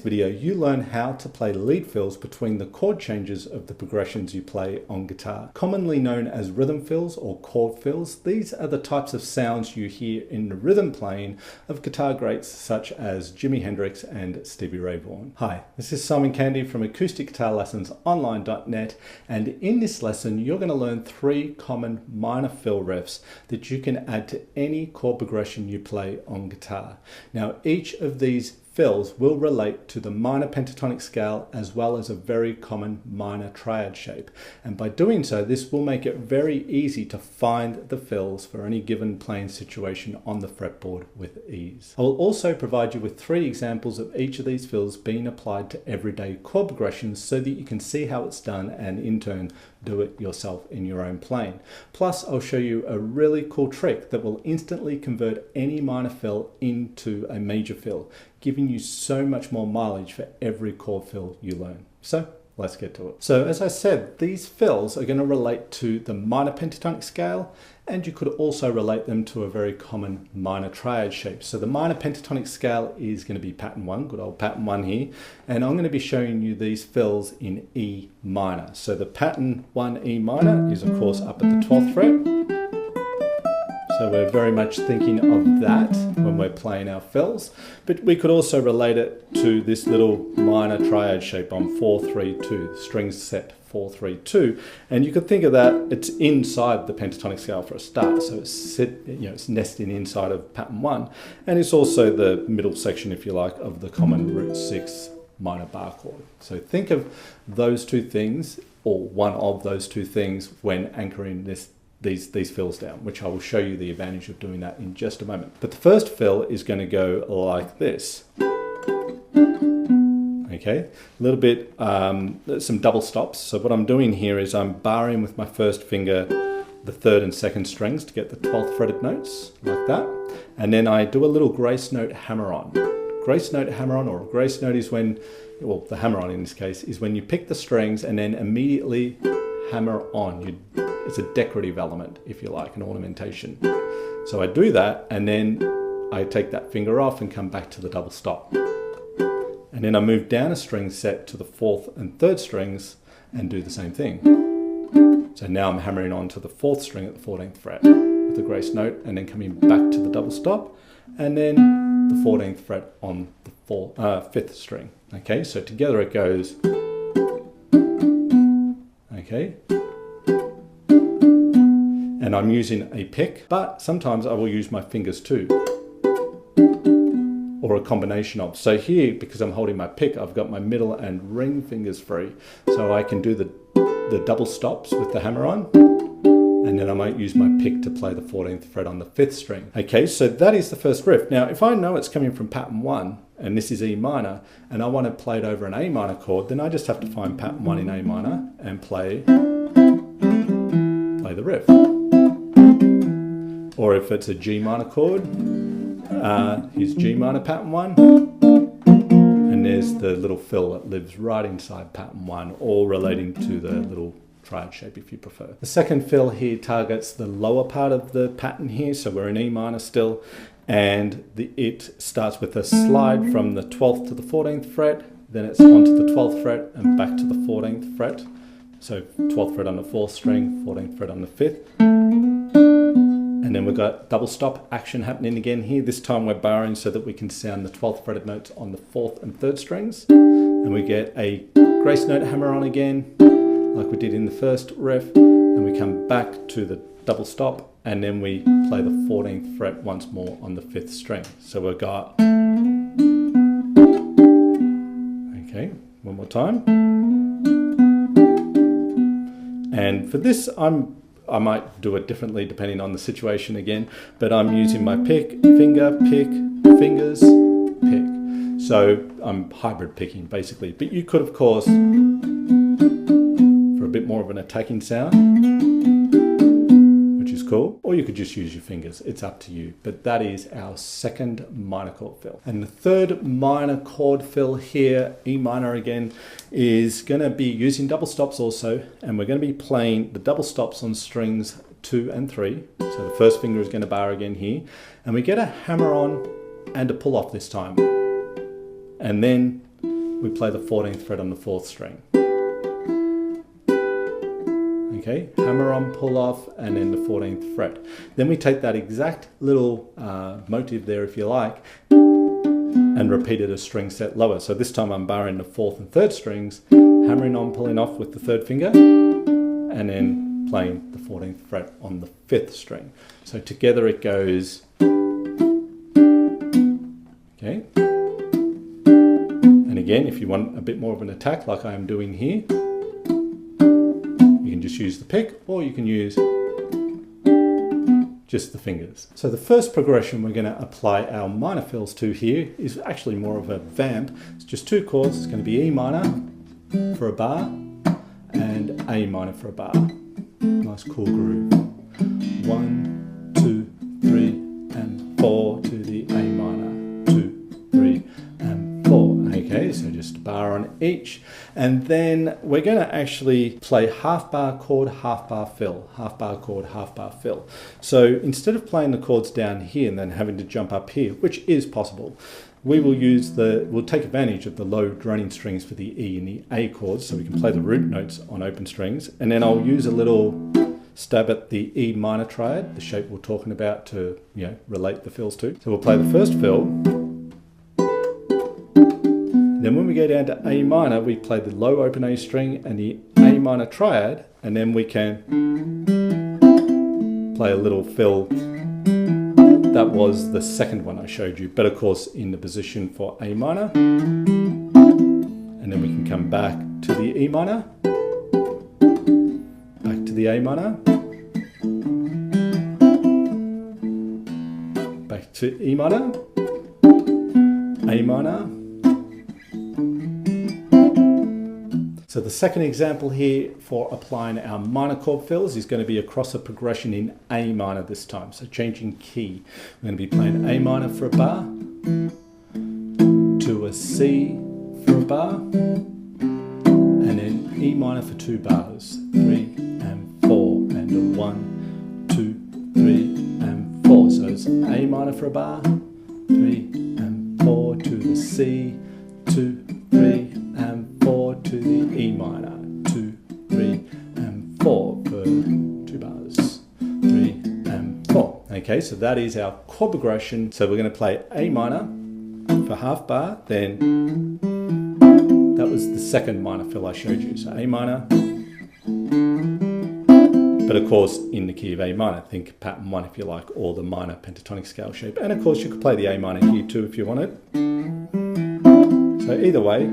video, you learn how to play lead fills between the chord changes of the progressions you play on guitar. Commonly known as rhythm fills or chord fills, these are the types of sounds you hear in the rhythm playing of guitar greats such as Jimi Hendrix and Stevie Vaughan. Hi, this is Simon Candy from AcousticGuitarLessonsOnline.net, and in this lesson you're going to learn 3 common minor fill riffs that you can add to any chord progression you play on guitar. Now, each of these fills will relate to the minor pentatonic scale as well as a very common minor triad shape. And by doing so, this will make it very easy to find the fills for any given playing situation on the fretboard with ease. I will also provide you with 3 examples of each of these fills being applied to everyday chord progressions so that you can see how it's done and in turn do it yourself in your own playing. Plus, I'll show you a really cool trick that will instantly convert any minor fill into a major fill, giving you so much more mileage for every chord fill you learn. So let's get to it. So as I said, these fills are going to relate to the minor pentatonic scale, and you could also relate them to a very common minor triad shape. So the minor pentatonic scale is going to be pattern 1, good old pattern 1 here, and I'm going to be showing you these fills in E minor. So the pattern 1 E minor is of course up at the 12th fret. So we're very much thinking of that when we're playing our fills, but we could also relate it to this little minor triad shape on 4-3-2, strings set 4-3-2, and you could think of that, it's inside the pentatonic scale for a start, so it's nesting inside of pattern 1, and it's also the middle section, if you like, of the common root 6 minor bar chord. So think of those 2 things, or one of those 2 things, when anchoring these fills down, which I will show you the advantage of doing that in just a moment. But the first fill is going to go like this. Okay, a little bit, some double stops. So what I'm doing here is I'm barring with my first finger the 3rd and 2nd strings to get the 12th fretted notes, like that. And then I do a little grace note hammer on. Grace note hammer on, or grace note is when, well, the hammer on in this case, is when you pick the strings and then immediately hammer on. It's a decorative element, if you like, an ornamentation. So I do that, and then I take that finger off and come back to the double stop. And then I move down a string set to the 4th and 3rd strings and do the same thing. So now I'm hammering on to the 4th string at the 14th fret with the grace note, and then coming back to the double stop, and then the 14th fret on the 5th string. Okay, so together it goes. Okay. And I'm using a pick, but sometimes I will use my fingers too, or a combination of. So here, because I'm holding my pick, I've got my middle and ring fingers free, so I can do the double stops with the hammer on, and then I might use my pick to play the 14th fret on the 5th string. Okay, so that is the first riff. Now, if I know it's coming from pattern 1, and this is E minor, and I want to play it over an A minor chord, then I just have to find pattern 1 in A minor and play the riff. Or if it's a G minor chord, here's G minor pattern 1, and there's the little fill that lives right inside pattern 1, all relating to the little triad shape if you prefer. The second fill here targets the lower part of the pattern here, so we're in E minor still, and it starts with a slide from the 12th to the 14th fret, then it's onto the 12th fret and back to the 14th fret. So 12th fret on the 4th string, 14th fret on the 5th. And then we've got double stop action happening again here. This time we're barring so that we can sound the 12th fretted notes on the 4th and 3rd strings. And we get a grace note hammer on again, like we did in the first riff. And we come back to the double stop, and then we play the 14th fret once more on the 5th string. So we've got, okay, one more time. And for this, I might do it differently depending on the situation again, but I'm using my pick, finger, pick, fingers, pick. So I'm hybrid picking basically, but you could of course, for a bit more of an attacking sound, which is cool, or you could just use your fingers, it's up to you. But that is our second minor chord fill. And the third minor chord fill here, E minor again, is going to be using double stops also, and we're going to be playing the double stops on strings 2 and 3. So the first finger is going to bar again here, and we get a hammer on and a pull off this time. And then we play the 14th fret on the 4th string. Okay, hammer on, pull off, and then the 14th fret. Then we take that exact little motive there, if you like, and repeat it a string set lower. So this time I'm barring the 4th and 3rd strings, hammering on, pulling off with the 3rd finger, and then playing the 14th fret on the 5th string. So together it goes, okay. And again, if you want a bit more of an attack like I am doing here, you can just use the pick, or you can use just the fingers. So the first progression we're going to apply our minor fills to here is actually more of a vamp. It's just 2 chords. It's going to be E minor for a bar and A minor for a bar. Nice cool groove. 1, 2, 3, and 4 to the A minor. 2, 3, and 4. Okay, so just a bar on each. And then we're going to actually play half bar chord, half bar fill, half bar chord, half bar fill. So instead of playing the chords down here and then having to jump up here, which is possible, we'll take advantage of the low droning strings for the E and the A chords, so we can play the root notes on open strings. And then I'll use a little stab at the E minor triad, the shape we're talking about to, relate the fills to. So we'll play the first fill. Then when we go down to A minor, we play the low open A string and the A minor triad, and then we can play a little fill. That was the second one I showed you, but of course in the position for A minor. And then we can come back to the E minor, back to the A minor, back to E minor, A minor. So the second example here for applying our minor chord fills is going to be across a progression in A minor this time. So changing key. We're going to be playing A minor for a bar, to a C for a bar, and then E minor for 2 bars, 3 and 4, and a 1, 2, 3, and 4. So it's A minor for a bar, 3 and 4 to the C, 2, 3, and 4 to the E minor, 2, 3, and 4 for 2 bars, 3 and 4. Okay, so that is our chord progression. So we're going to play A minor for half bar, then that was the second minor fill I showed you. So A minor, but of course in the key of A minor, think pattern 1 if you like, or the minor pentatonic scale shape. And of course you could play the A minor here too if you wanted. So either way,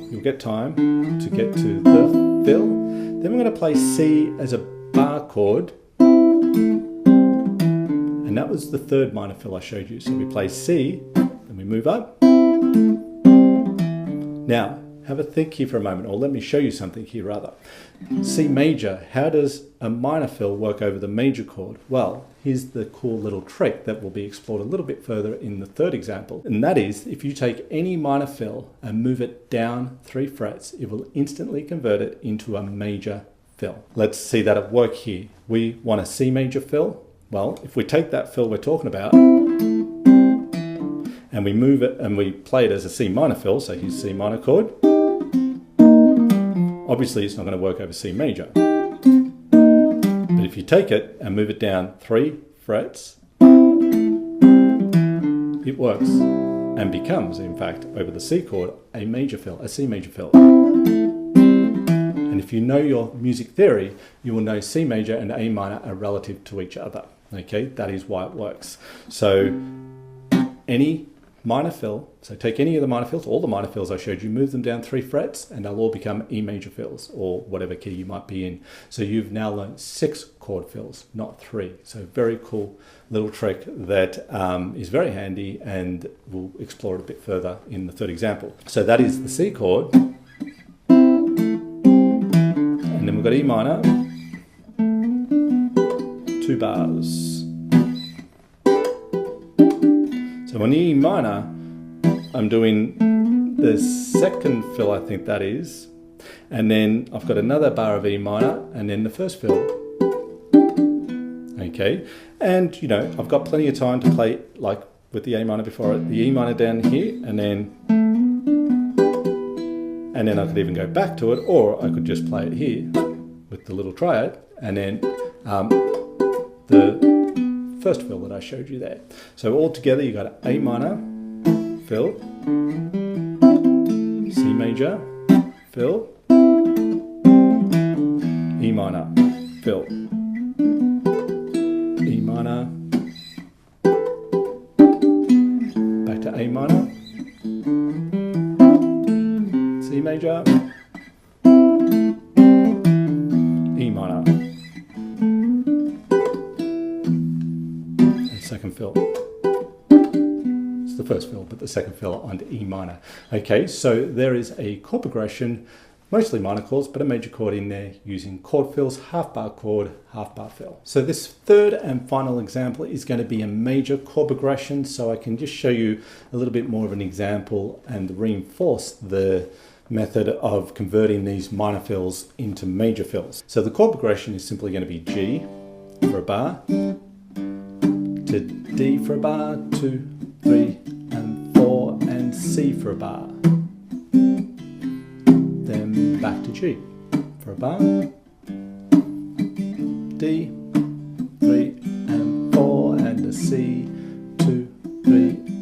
you'll get time to get to the fill. Then we're going to play C as a bar chord. And that was the third minor fill I showed you. So we play C, then we move up. Now, have a think here for a moment, or let me show you something here rather. C major, how does a minor fill work over the major chord? Well, here's the cool little trick that will be explored a little bit further in the third example. And that is, if you take any minor fill and move it down 3 frets, it will instantly convert it into a major fill. Let's see that at work here. We want a C major fill. Well, if we take that fill we're talking about, and we move it and we play it as a C minor fill, so here's C minor chord. Obviously it's not going to work over C major. But if you take it and move it down 3 frets, it works and becomes, in fact, over the C chord, a major fill, a C major fill. And if you know your music theory, you will know C major and A minor are relative to each other. Okay, that is why it works. So any minor fill, so take any of the minor fills, all the minor fills I showed you, move them down 3 frets and they'll all become E major fills, or whatever key you might be in. So you've now learned 6 chord fills, not 3. So very cool little trick that is very handy, and we'll explore it a bit further in the third example. So that is the C chord, and then we've got E minor, 2 bars. So on the E minor, I'm doing the second fill, I think that is, and then I've got another bar of E minor, and then the first fill. Okay, and I've got plenty of time to play like with the A minor before it, the E minor down here, and then and then I could even go back to it, or I could just play it here with the little triad, and then the first fill that I showed you there. So all together you got A minor, fill, C major, fill, E minor, fill, E minor, back to A minor, C major, E minor, and second fill. It's the first fill, but the second fill onto E minor. Okay, so there is a chord progression, mostly minor chords, but a major chord in there using chord fills, half bar chord, half bar fill. So this third and final example is going to be a major chord progression, so I can just show you a little bit more of an example and reinforce the method of converting these minor fills into major fills. So the chord progression is simply going to be G for a bar, to D for a bar, 2, 3 and 4, and C for a bar. Then back to G for a bar, D, 3 and 4, and a C, 2, 3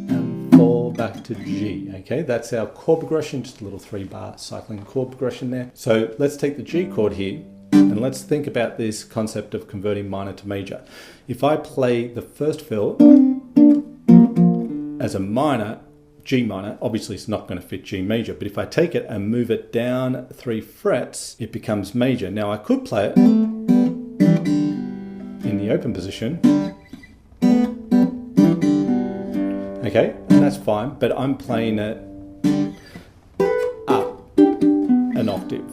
and 4, back to G. Okay, that's our chord progression, just a little 3-bar cycling chord progression there. So let's take the G chord here, and let's think about this concept of converting minor to major. If I play the first fill as a minor, G minor, obviously it's not going to fit G major, but if I take it and move it down 3 frets, it becomes major. Now I could play it in the open position, okay, and that's fine, but I'm playing it up an octave.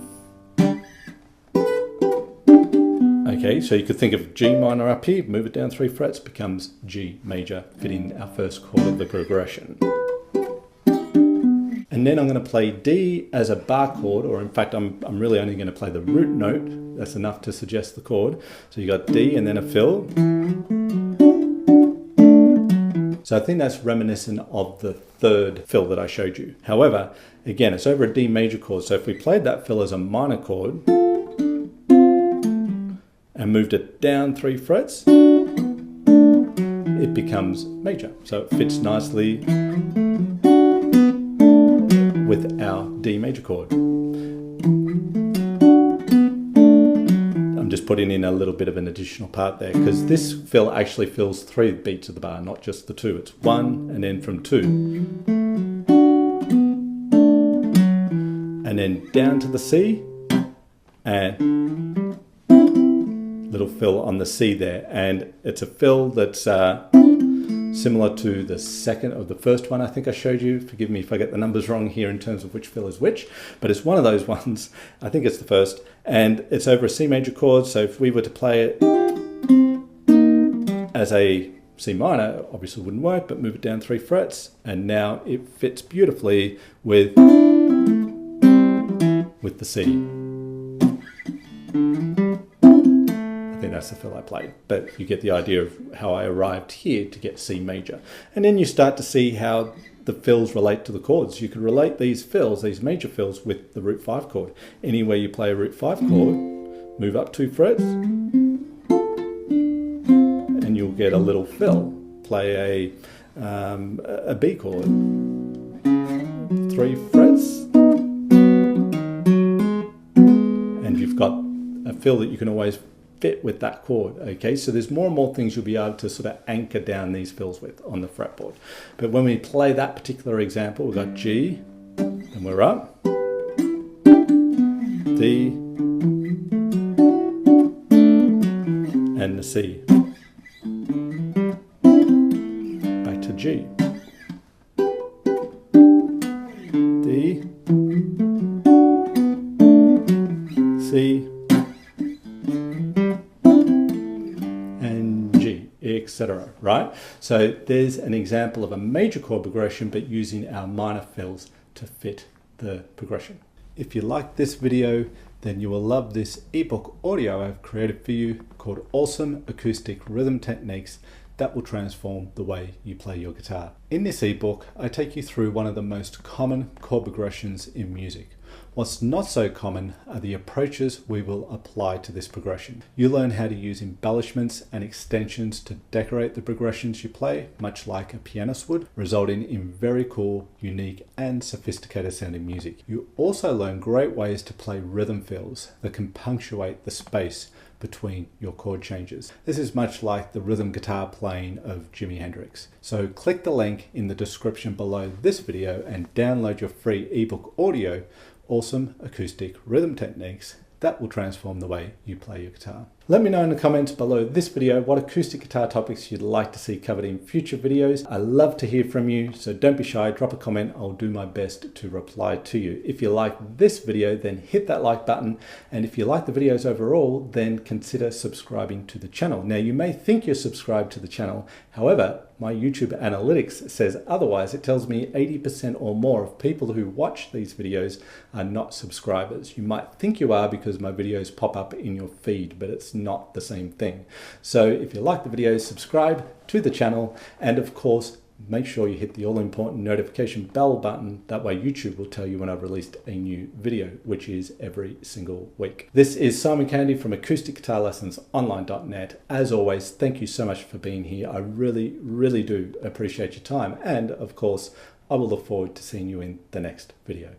Okay, so you could think of G minor up here, move it down 3 frets, becomes G major, fitting our first chord of the progression. And then I'm going to play D as a bar chord, or in fact I'm really only going to play the root note. That's enough to suggest the chord. So you got D and then a fill. So I think that's reminiscent of the third fill that I showed you. However, again, it's over a D major chord. So if we played that fill as a minor chord and moved it down 3 frets, it becomes major. So it fits nicely with our D major chord. I'm just putting in a little bit of an additional part there, because this fill actually fills 3 beats of the bar, not just the 2. It's 1 and then from 2. And then down to the C, and little fill on the C there. And it's a fill that's similar to the second or the first one I think I showed you. Forgive me if I get the numbers wrong here in terms of which fill is which, but it's one of those ones. I think it's the first, and it's over a C major chord. So if we were to play it as a C minor, obviously wouldn't work, but move it down 3 frets, and now it fits beautifully with the C. That's the fill I played, but you get the idea of how I arrived here to get C major. And then you start to see how the fills relate to the chords. You could relate these fills, these major fills, with the root 5 chord. Anywhere you play a root 5 chord, move up 2 frets, and you'll get a little fill. Play a B chord, 3 frets, and you've got a fill that you can always fit with that chord. Okay, so there's more and more things you'll be able to sort of anchor down these fills with on the fretboard. But when we play that particular example, we've got G, and we're up, D, and the C, back to G, D, C, etc. Right? So there's an example of a major chord progression, but using our minor fills to fit the progression. If you like this video, then you will love this ebook audio I've created for you called Awesome Acoustic Rhythm Techniques that will transform the way you play your guitar. In this ebook, I take you through one of the most common chord progressions in music, What's not so common are the approaches we will apply to this progression. You learn how to use embellishments and extensions to decorate the progressions you play, much like a pianist would, resulting in very cool, unique, and sophisticated sounding music. You also learn great ways to play rhythm fills that can punctuate the space between your chord changes. This is much like the rhythm guitar playing of Jimi Hendrix. So click the link in the description below this video and download your free ebook audio, Awesome Acoustic Rhythm Techniques that will transform the way you play your guitar. Let me know in the comments below this video what acoustic guitar topics you'd like to see covered in future videos. I love to hear from you, so don't be shy, drop a comment. I'll do my best to reply to you. If you like this video, then hit that like button. And if you like the videos overall, then consider subscribing to the channel. Now, you may think you're subscribed to the channel. However, my YouTube analytics says otherwise. It tells me 80% or more of people who watch these videos are not subscribers. You might think you are because my videos pop up in your feed, but it's not the same thing. So if you like the videos, subscribe to the channel, and of course, make sure you hit the all-important notification bell button. That way YouTube will tell you when I've released a new video, which is every single week. This is Simon Candy from acousticguitarlessonsonline.net. As always, thank you so much for being here. I really, really do appreciate your time. And of course, I will look forward to seeing you in the next video.